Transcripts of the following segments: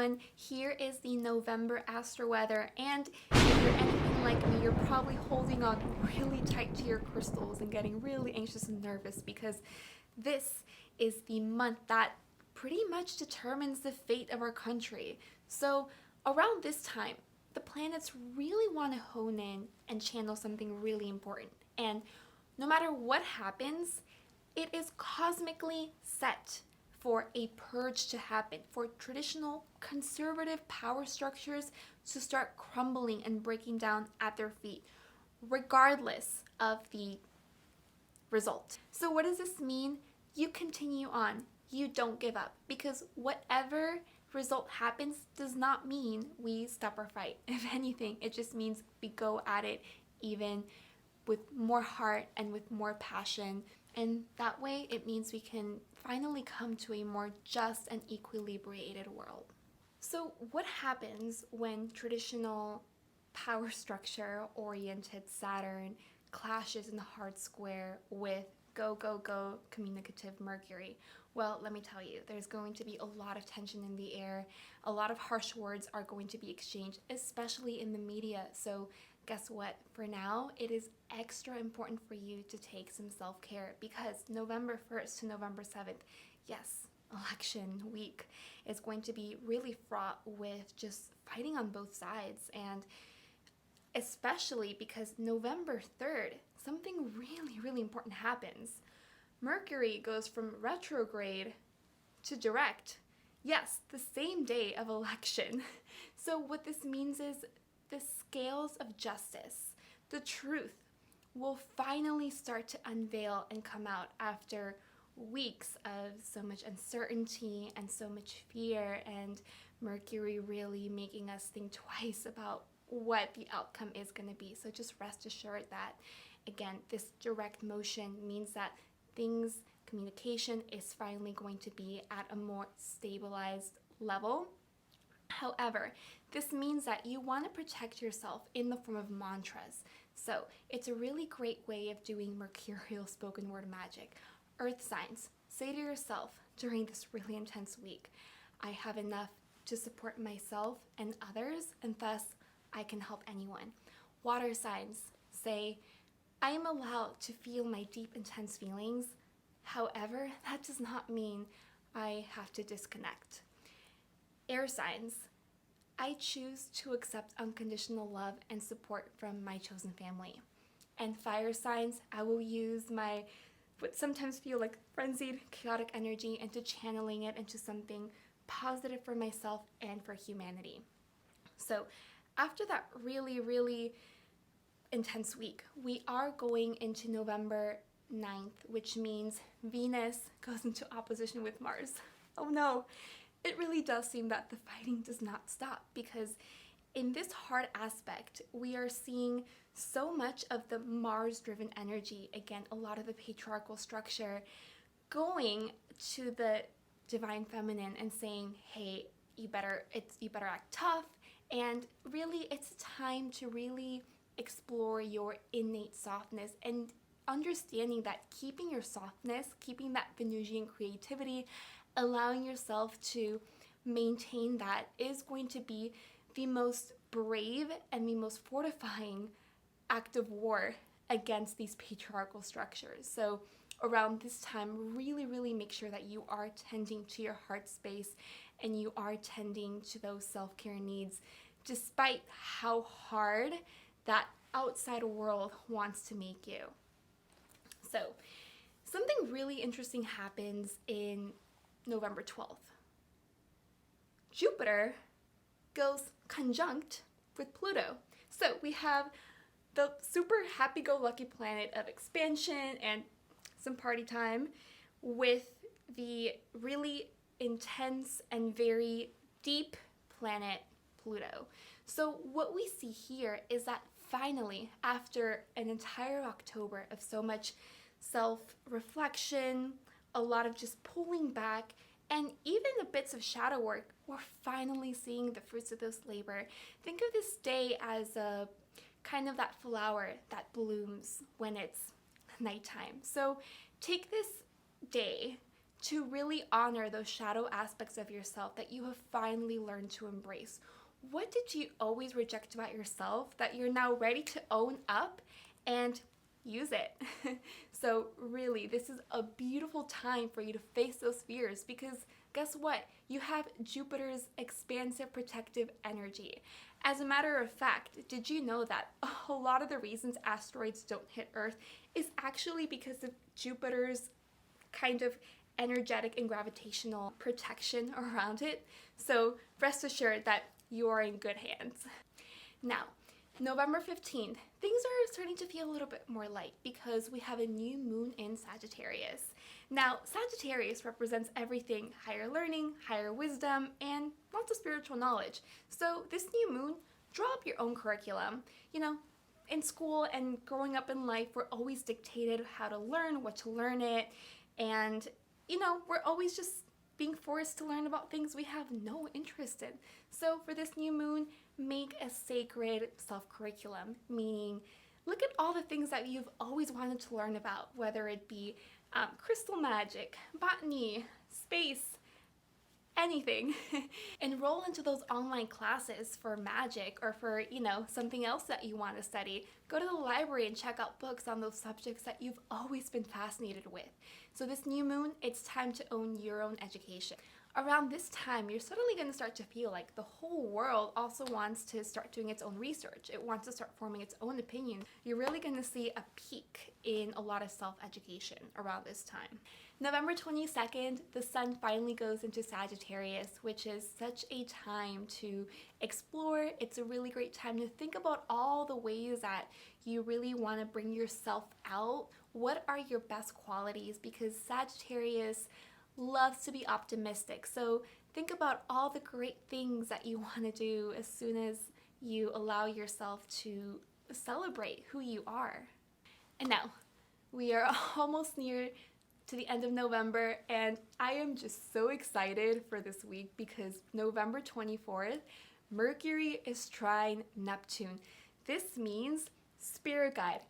everyone, here is the November astro weather, and if you're anything like me, you're probably holding on really tight to your crystals and getting really anxious and nervous because this is the month that pretty much determines the fate of our country. So around this time, the planets really want to hone in and channel something really important, and no matter what happens, it is cosmically set for a purge to happen, for traditional conservative power structures to start crumbling and breaking down at their feet, regardless of the result. So what does this mean? You continue on. You don't give up, because whatever result happens does not mean we stop our fight. If anything, it just means we go at it even with more heart and with more passion. And that way it means we can finally come to a more just and equilibrated world. So what happens when traditional power structure oriented Saturn clashes in the hard square with go, go, go communicative Mercury? Well, let me tell you, there's going to be a lot of tension in the air. A lot of harsh words are going to be exchanged, especially in the media. So guess what? For now, it is extra important for you to take some self-care, because November 1st to November 7th, yes, election week, is going to be really fraught with just fighting on both sides. And especially because November 3rd, something really, really important happens. Mercury goes from retrograde to direct. Yes, the same day of election. So what this means is the scales of justice, the truth, will finally start to unveil and come out after weeks of so much uncertainty and so much fear, and Mercury really making us think twice about what the outcome is going to be. So just rest assured that, again, this direct motion means that communication is finally going to be at a more stabilized level. However, this means that you want to protect yourself in the form of mantras. So it's a really great way of doing mercurial spoken word magic. Earth signs, say to yourself during this really intense week, I have enough to support myself and others, and thus I can help anyone. Water signs, say, I am allowed to feel my deep, intense feelings. However, that does not mean I have to disconnect. Air signs, I choose to accept unconditional love and support from my chosen family. And fire signs, I will use my what sometimes feel like frenzied, chaotic energy into channeling it into something positive for myself and for humanity. So after that really, really intense week, we are going into November 9th, which means Venus goes into opposition with Mars. Oh no, it really does seem that the fighting does not stop, because in this hard aspect, we are seeing so much of the Mars-driven energy, again, a lot of the patriarchal structure, going to the divine feminine and saying, hey, you better act tough, and really it's time to really explore your innate softness, and understanding that keeping your softness, keeping that Venusian creativity, allowing yourself to maintain that is going to be the most brave and the most fortifying act of war against these patriarchal structures. So around this time, really, really make sure that you are tending to your heart space and you are tending to those self-care needs, despite how hard that outside world wants to make you. So something really interesting happens in November 12th. Jupiter goes conjunct with Pluto. So we have the super happy-go-lucky planet of expansion and some party time with the really intense and very deep planet Pluto. So what we see here is that finally, after an entire October of so much self-reflection, a lot of just pulling back, and even the bits of shadow work, we're finally seeing the fruits of this labor. Think of this day as a kind of that flower that blooms when it's nighttime. So take this day to really honor those shadow aspects of yourself that you have finally learned to embrace. What did you always reject about yourself that you're now ready to own up and use it? So really, this is a beautiful time for you to face those fears, because guess what? You have Jupiter's expansive protective energy. As a matter of fact, did you know that a lot of the reasons asteroids don't hit Earth is actually because of Jupiter's kind of energetic and gravitational protection around it? So rest assured that you are in good hands. Now, November 15th, things are starting to feel a little bit more light because we have a new moon in Sagittarius. Now, Sagittarius represents everything higher learning, higher wisdom, and lots of spiritual knowledge. So this new moon, draw up your own curriculum. You know, in school and growing up in life, we're always dictated how to learn, what to learn it, and you know, we're always just being forced to learn about things we have no interest in. So for this new moon, make a sacred self-curriculum, meaning look at all the things that you've always wanted to learn about, whether it be crystal magic, botany, space, anything. Enroll into those online classes for magic or for, you know, something else that you want to study. Go to the library and check out books on those subjects that you've always been fascinated with. So this new moon, it's time to own your own education. Around this time, you're suddenly going to start to feel like the whole world also wants to start doing its own research. It wants to start forming its own opinion. You're really going to see a peak in a lot of self-education around this time. November 22nd, the sun finally goes into Sagittarius, which is such a time to explore. It's a really great time to think about all the ways that you really want to bring yourself out. What are your best qualities? Because Sagittarius loves to be optimistic. So think about all the great things that you want to do as soon as you allow yourself to celebrate who you are. And now, we are almost near to the end of November, and I am just so excited for this week because November 24th, Mercury is trine Neptune. This means spirit guide,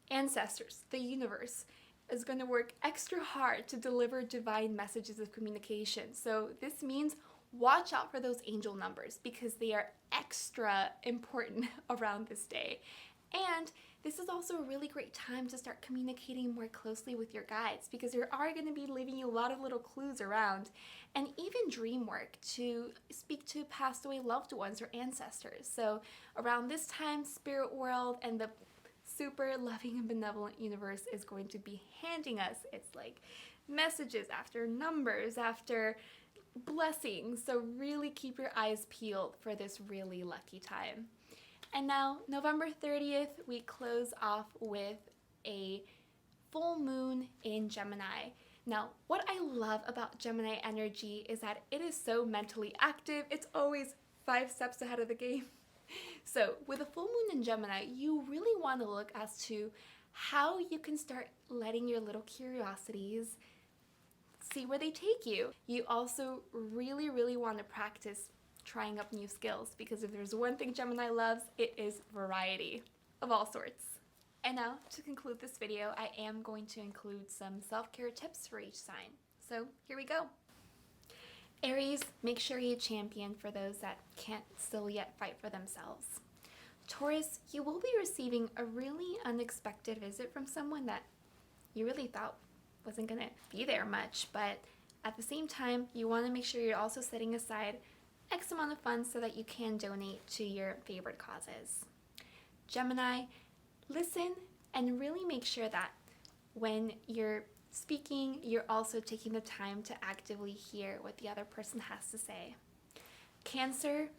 ancestors, the universe is going to work extra hard to deliver divine messages of communication. So this means watch out for those angel numbers because they are extra important around this day. And this is also a really great time to start communicating more closely with your guides because they are going to be leaving you a lot of little clues around, and even dream work to speak to passed away loved ones or ancestors. So around this time, spirit world and the super loving and benevolent universe is going to be handing us its like messages after numbers, after blessings. So really keep your eyes peeled for this really lucky time. And now November 30th, we close off with a full moon in Gemini. Now, what I love about Gemini energy is that it is so mentally active. It's always 5 steps ahead of the game. So with a full moon in Gemini, you really want to look as to how you can start letting your little curiosities see where they take you. You also really, really want to practice trying up new skills because if there's one thing Gemini loves, it is variety of all sorts. And now, to conclude this video, I am going to include some self-care tips for each sign. So here we go. Aries, make sure you champion for those that can't still yet fight for themselves. Taurus, you will be receiving a really unexpected visit from someone that you really thought wasn't going to be there much, but at the same time, you want to make sure you're also setting aside X amount of funds so that you can donate to your favorite causes. Gemini, listen and really make sure that when you're speaking, you're also taking the time to actively hear what the other person has to say. Cancer,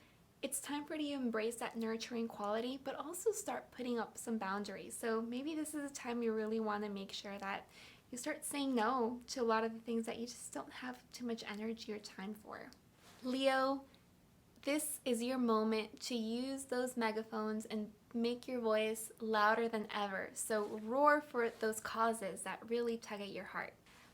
it's time for you to embrace that nurturing quality, but also start putting up some boundaries. So maybe this is a time you really want to make sure that you start saying no to a lot of the things that you just don't have too much energy or time for. Leo, this is your moment to use those megaphones and make your voice louder than ever. So roar for those causes that really tug at your heart.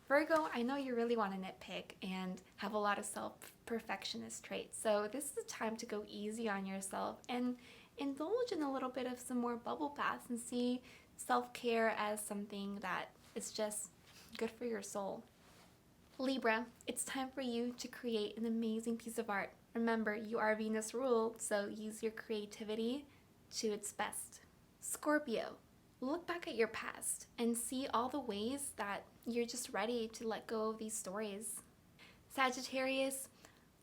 Virgo, I know you really want to nitpick and have a lot of self-perfectionist traits. So this is a time to go easy on yourself and indulge in a little bit of some more bubble baths and see self-care as something that is just good for your soul. Libra, it's time for you to create an amazing piece of art. Remember, you are Venus ruled, so use your creativity to its best. Scorpio, look back at your past and see all the ways that you're just ready to let go of these stories. Sagittarius,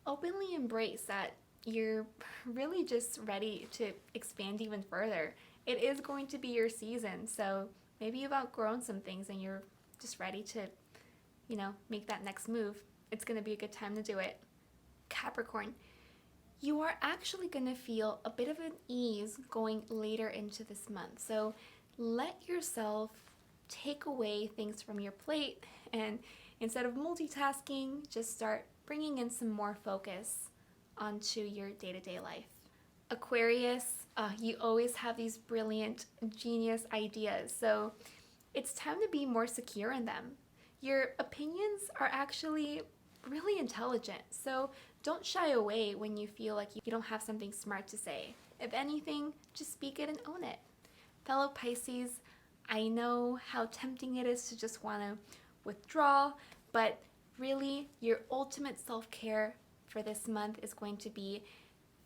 openly embrace that you're really just ready to expand even further. It is going to be your season, so maybe you've outgrown some things and you're just ready to, make that next move. It's going to be a good time to do it. Capricorn, you are actually going to feel a bit of an ease going later into this month. So let yourself take away things from your plate, and instead of multitasking, just start bringing in some more focus onto your day-to-day life. Aquarius, you always have these brilliant, genius ideas, so it's time to be more secure in them. Your opinions are actually really intelligent, so don't shy away when you feel like you don't have something smart to say. If anything, just speak it and own it. Fellow Pisces, I know how tempting it is to just want to withdraw, but really your ultimate self-care for this month is going to be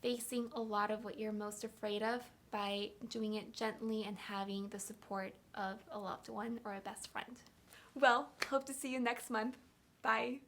facing a lot of what you're most afraid of by doing it gently and having the support of a loved one or a best friend. Well, hope to see you next month. Bye.